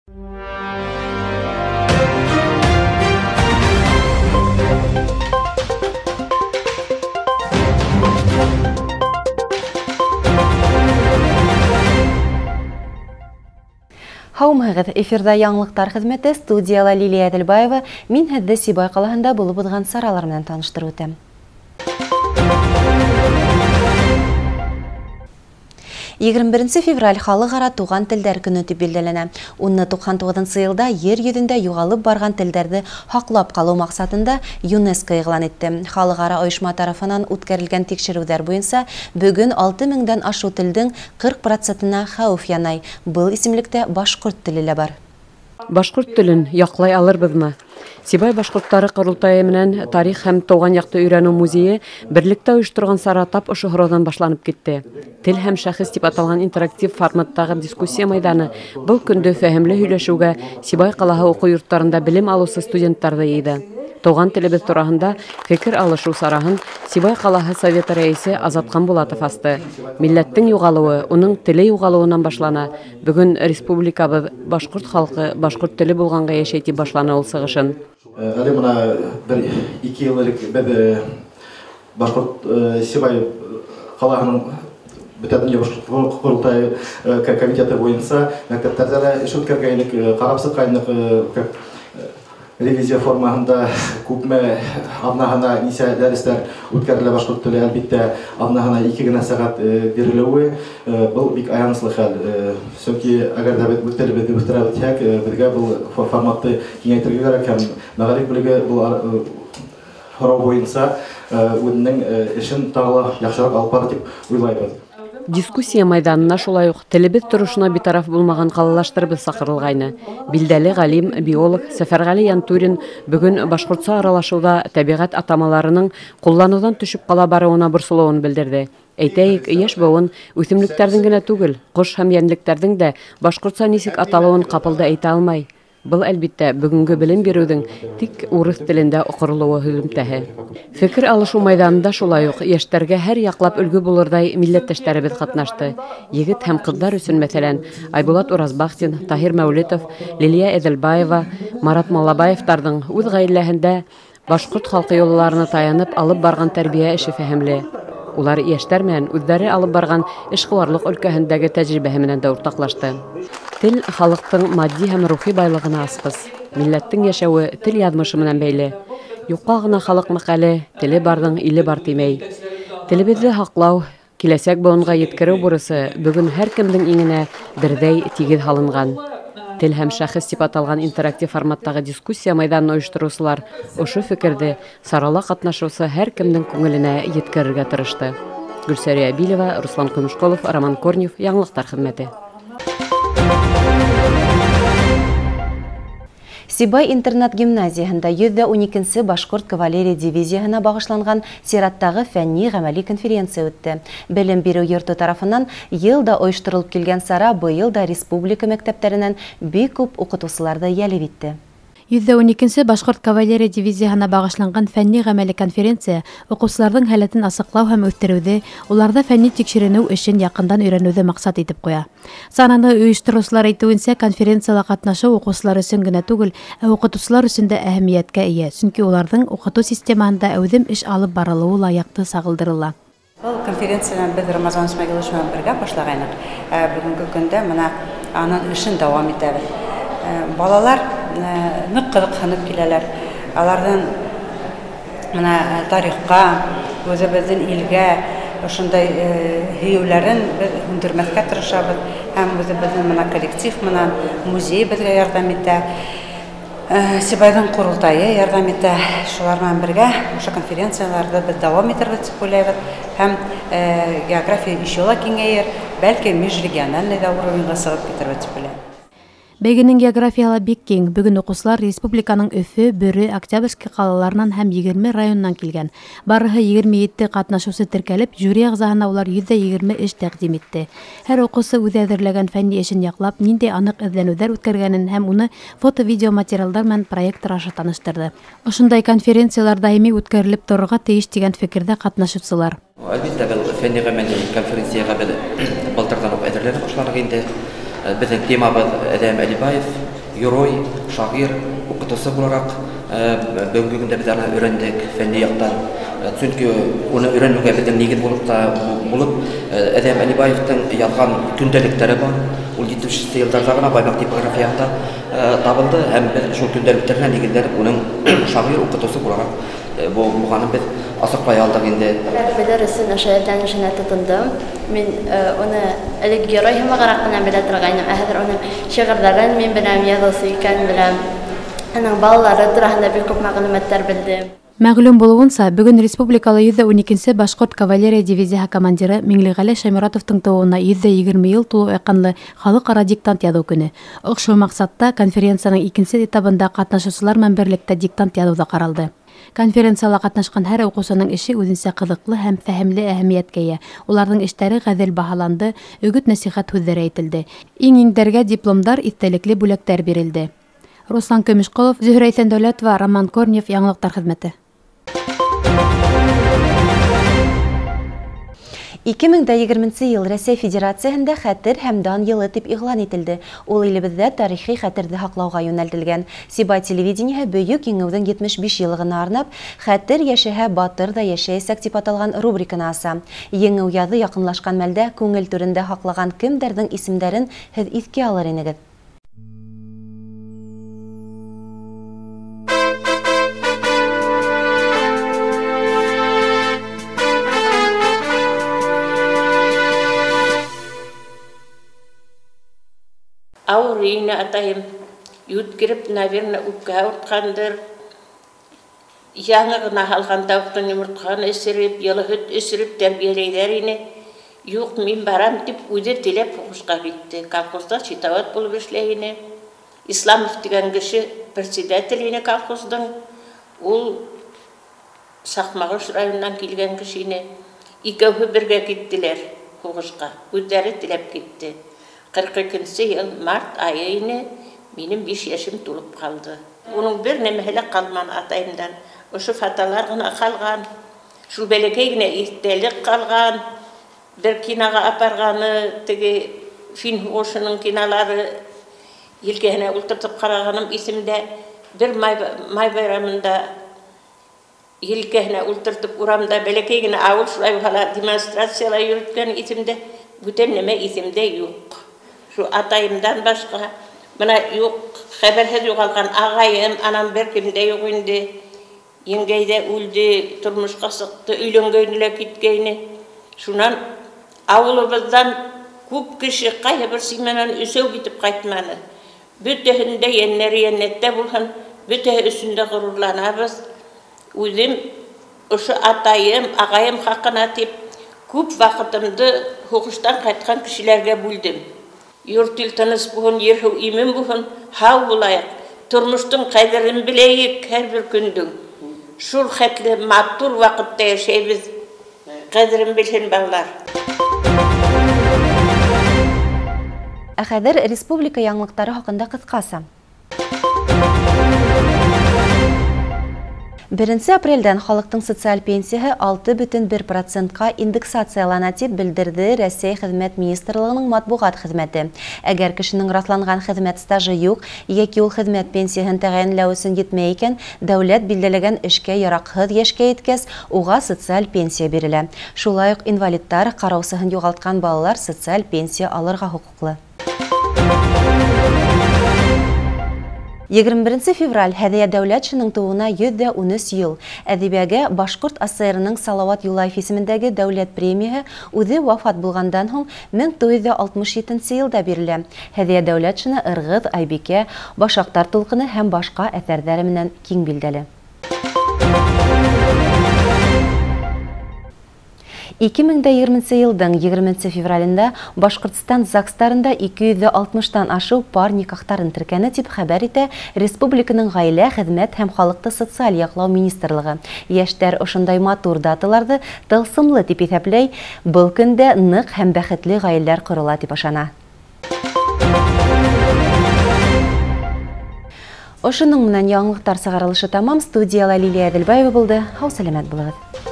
Хаумағыз, эфирда яңлықтар хезмәте, студияла Лилия Әділбаева, мин һәдді Сибай қалаһында булып узган саралар менән таныштырып үтәм. 21 февраль халыкара туган телдәр көне дип билгеләнә. 1999 елда Ер йөзендә югалып барган телдәрне хаклап калу максатында ЮНЕСКО игълан итте. Халыкара оешма тарафыннан үткәрелгән тикшерүләр буенча бүген 6000дән ашу телдең 40%-на хәүф янай. Был исемлектә башкорт теле лә бар. Башкорт телен яклай алырбызмы? Сибай башкорттары корылтайы менән тарих һәм туган якты өйрәнү музее берлектә оештырган сара тап ошо хороздан башланып китте. Тел һәм шәхес дип аталган интерактив форматтагы дискуссия мәйданы был көндә фәһемле һөйләшүгә Сибай калаһы уку йортларында белем алучы студентларны йыйды. Туган телебез тураһында фикер алышу сараһын Сибай калаһы советы рәисе Азаткан Булатов ачты. Милләттең югалуы, уның теле югалуынан башлана. Бүген республикабыз башкорт халкы башкорт теле булганга яшәй дип башлана ул сыгышын. Әле мына 1-2 ел элек без башкорт Сибай калаһының бөтен башкорт курултайы комитеты буенча мәктәпләрдә эш үткәргәнлек карап сыкканлык ревизия формасында күпме аннагына нисә дәресләр үткәрелә башкорт теле әлбиттә аннагына 2 генә сәгать бирелүе бу бик аяныслы хәл. Чөнки әгәр дә бу телебезне үстерә үтсәк, безгә бу форматты киңәйтергә кирәк һәм мәгариф бүлеге бу форум буенча үзенең эшен тагы яхшырак алып бара дип уйлайбыз. Дискуссия мәйданына шулай ук телебез торышына битараф булмаган калалаштырыбыз сакырылгайны. Билдәле галим, биолог Сәфәргали Янтурин бүген башкортча аралашуда табигать атамаларының кулланудан төшеп кала баруына борсылуын белдерде. Әйтәйек, яшь буын үсемлекләрнең генә түгел, кош һәм янлекләрнең дә башкортча ничек аталуын капылда әйтә алмай. Был әлбиттә бүгенге белем бирүдең тик урыс телендә укырылуы һөҗүмтәһе. Фикер алышу мәйданында шулай ук яшьтәргә һәр яклап өлгү булырдай милләттәшләребез катнашты. Егет һәм кызлар өчен мәсәлән, Айбулат Уразбахтин, Таһир Мәүлитов, Лилия Әділбаева, Марат Маллабаевтарның үз гаиләһендә башкорт халкы юлларына таянып алып барган тәрбия эше фәһемле. Улар яшьтәр менән үзләре алып барган эшкуарлык өлкәһендәге тәҗрибәһе менән дә уртаклашты. Тел халыктың матди һәм рухи байлыгына аспыз. Милләттең яшәве тел язмышы менән бәйле. Юкка гына халык мәкале, теле барның иле бар тимәй. Телебезне хаклау, киләсәк буынга yetkерү бурысы бүген һәр кемнең иңенә бердәй тигез һалынган. Тел һәм шәхес дип аталган интерактив форматтагы дискуссия мәйданын оештыручылар ошо фикерде сарала катнашучы һәр кемнең күңеленә yetkерергә тырышты. Гөлсәрия Билева, Руслан Көмешколов, Роман Корнев, яңлыктар хезмәте. Сибай интернат-гимназияһында 112-нче башкорт кавалерия дивизияһына багышланган сираттагы фәнни-гамәли конференция үтте. Белем бирү йорты тарафыннан елда оештырылып килгән сара быел да республика мәктәпләреннән бик күп укытучыларны ялеп итте. 112-нче башкорт кавалерия дивизияһына багышланган фәнни-гамәли конференция укучыларның хәләтен асыклау һәм үстерүдә, уларда фәнни тикшеренү эшен якындан өйрәнүдә максат итеп куя. Сананы оештыручылар әйтүенчә, конференцияларга катнашу укучылар өчен генә түгел, ә укытучылар өчен дә әһәмияткә ия, чөнки уларның укыту системасында әүдем эш алып барылуы лаякты сагылдырыла. Бұл конференциядан біз Рамазан Исмәгилович белән бергә башлагайнык. Бүгенге көндә менә аның эшен дәвам итәбез. Балалар нык кызыксынып киләләр. Алардан менә тарихка, үзебезнең илгә ошондай һөйләрен без үндермәскә тырышабыз. Һәм үзебезнең менә коллектив, менә музей безгә ярдәм итә. Сибайның курултайы ярдәм итә. Шулар белән бергә ошо конференцияларда без дәвам итәрбез дип уйлыйбыз. Һәм география ишола киңәйер, бәлки межрегиональный уровеньга сыгып китербез дип уйлыйм. Бәйгенең географиялы бик киң. Бүген укучылар республиканың Өфе, Бөрө, Октябрьский калаларынан һәм 20 районнан килгән. Барыһы 27 катнашучы теркәлеп, жюри әгъзаһына улар 120 эш тәкъдим итте. Һәр укучы үз әзерләгән фәнни эшен яклап, нинди анык эзләнүләр үткәргәнен һәм уны фото-видео материаллар белән проектор аша таныштырды. Ошондай конференциялар даими үткәрелеп торырга тиеш дигән фикердә катнашучылар. Әлбиттә, фәнни-гамәли конференцияга без былтырдан ук әзерләнеп башладык инде. Біздің темабыз Әдәм Әлибаев, герой, шағир, укытусы буларак бүгінгі күндә біз аны өйрәндек фәнни яктан. Чөнки оны өйрәнүгә безнең нигез булып Әдәм Әлибаевтың язган көндәлектәре бар. Ул 70 елларда гына Баймак типографиясында табылды һәм без шул көндәлекләргә нигезләнеп уның шагыйрь укытусы буларак булганын без асыклай алдык инде. Бедерсен ашадан шуна тотындым. Мин оны элек герой һәммәгарак кына белә торгайным. Хәзер оның шигырьләрен мин беләм, язысы икән беләм. Аның балалары турында бик күп мәгълүматлар белдем. Мәгълүм булуынса, бүген республикалы 112-нче Башкорт кавалерия дивизияһы командиры Миңлегали Шаймуратовтың тууына 120 ел тулу якынлы халыкара диктант язуу көне. Ошол максатта конференциянын 2-нче этабында катнашучылар менен берлектә диктант язууда каралды. Конференцияда катнашкан һәр укучының эше үзенчә кызыклы һәм фәһемле әһәмияткә ия. Уларның эшләре гадел баһаланды, өгүт-насихат һүзләре әйтелде. Иңдәргә дипломдар, истәлекле бүләктәр бирелде. Руслан Көмешкулов, Зөһрә Исәндәүләтова, Роман Корнев, яңалыктар хезмәте. 2020 ел Рәсәй Федерацияһендә хәтер һәм дан елы дип игълан ителде. Ул илебездә тарихи хәтерне һаклауга юнәлтелгән. Сибай телевидениеһы бөек еңүнең 75 еллыгына арнап, хәтер яшәһә батыр да яшәйсәк дип аталган рубриканы аса. Еңү язы якынлашкан мәлдә күңел түрендә хаклаган кемдәрнең исемнәрен һез искә алыр инегез. Аурина атайым юткіріп, наверное, үпке ұртқандыр. Яңы ғына алған тауықтың жұмыртқаны өсіріп, елығыт өсіріп тәрбиелейлер ені. Юқ, мен барам деп, өде телеп қоғышқа кетті. Колхозда шитават болып ішлейіні. Исламов деген кіші председателіне колхоздың. Ол Сақмағыш районынан келген кішіне. Екеуі бірге кеттілер қоғышқа. Өздері телеп кетті. 42-нче ел март айыны минем 5 яшым тулып қалды. Оның бір немеле қалман атайымдан. Ошы фаталар ғына қалған, шул бәлекей генә иртәлек қалған, бір кинаға апарғаны, теге фин ошының киналары елкәһенә ултыртып қарағаным исемдә, бір май байрамында елкәһенә ултыртып урамда бәлекей генә авыл шулай демонстрациялар йөрткән исемдә, бүтән неме исемдә юк. Şu atayımdan başka, bana yok, habersiz yoğalgan ağayım, anam bir kimde yok indi. Yengeyde öldü, turmuşka sıktı, üylengeyniyle gitgeyni. Şundan avulumuzdan көп kişi kayı bir simenen üsev bitip kaytmanı. Bütehinde yenleri yennette bulhan, büteh üstünde gururlanabız. Özüm, şu atayım, ağayım hakkına tip, көп vakitımda hukuştan kaytkan kişilerge buldum. Yurtil tanış buhun, yerhu imin buhun, hav bulayık. Turmuştun kaydarın bileyik her bir gündün. Şul xetli mattur vakitte yaşaybiz. Kaydarın bilhin bağlar. Хәзер республика яңлыктары хакында кыскасы. 1 апрельдән халыктың социаль пенсияһы 6,1%-ка индексациялана дип белдерде Рәсәй Хезмәт министрлыгының матбугат хезмәте. Әгәр кешенең расланган хезмәт стажы юк, яки ул хезмәт пенсияһын тәгаенләү өчен җитмәй икән, дәүләт билдәләгән эшкә яракһыз яшькә иткәс, уга социаль пенсия бирелә. Шулай ук инвалидтар, караусыһын югалткан балалар социаль пенсия алырга хукуклы. 21 февраль Һәдия Дәүләтшинең тууына 113 ел. Әдибиягә Башкорт АСРның Салават Юлаев исемендәге дәүләт премияһы үзе вафат булгандан һуң 1967 елда бирелә. Һәдия Дәүләтшина ыргыз, Айбикә, Башактар тулкыны һәм башка әсәрләре менән киң билдәле. 2020 елдың 20 февралендә Башкортстан ЗАГСтарында 260-тан ашу пар никахтарын теркәне дип хәбәр итә республиканың гаилә, хезмәт һәм халыкты социаль яклау министрлыгы. Яшьтәр ошондай матур даталарды тылсымлы дип исәпләй, был көндә нык һәм бәхетле гаиләләр корыла дип ышана. Ошының менән яңлыктар сыгарылышы тамам. Студияла Лилия Әделбаева булды. Һау сәламәт булыгыз.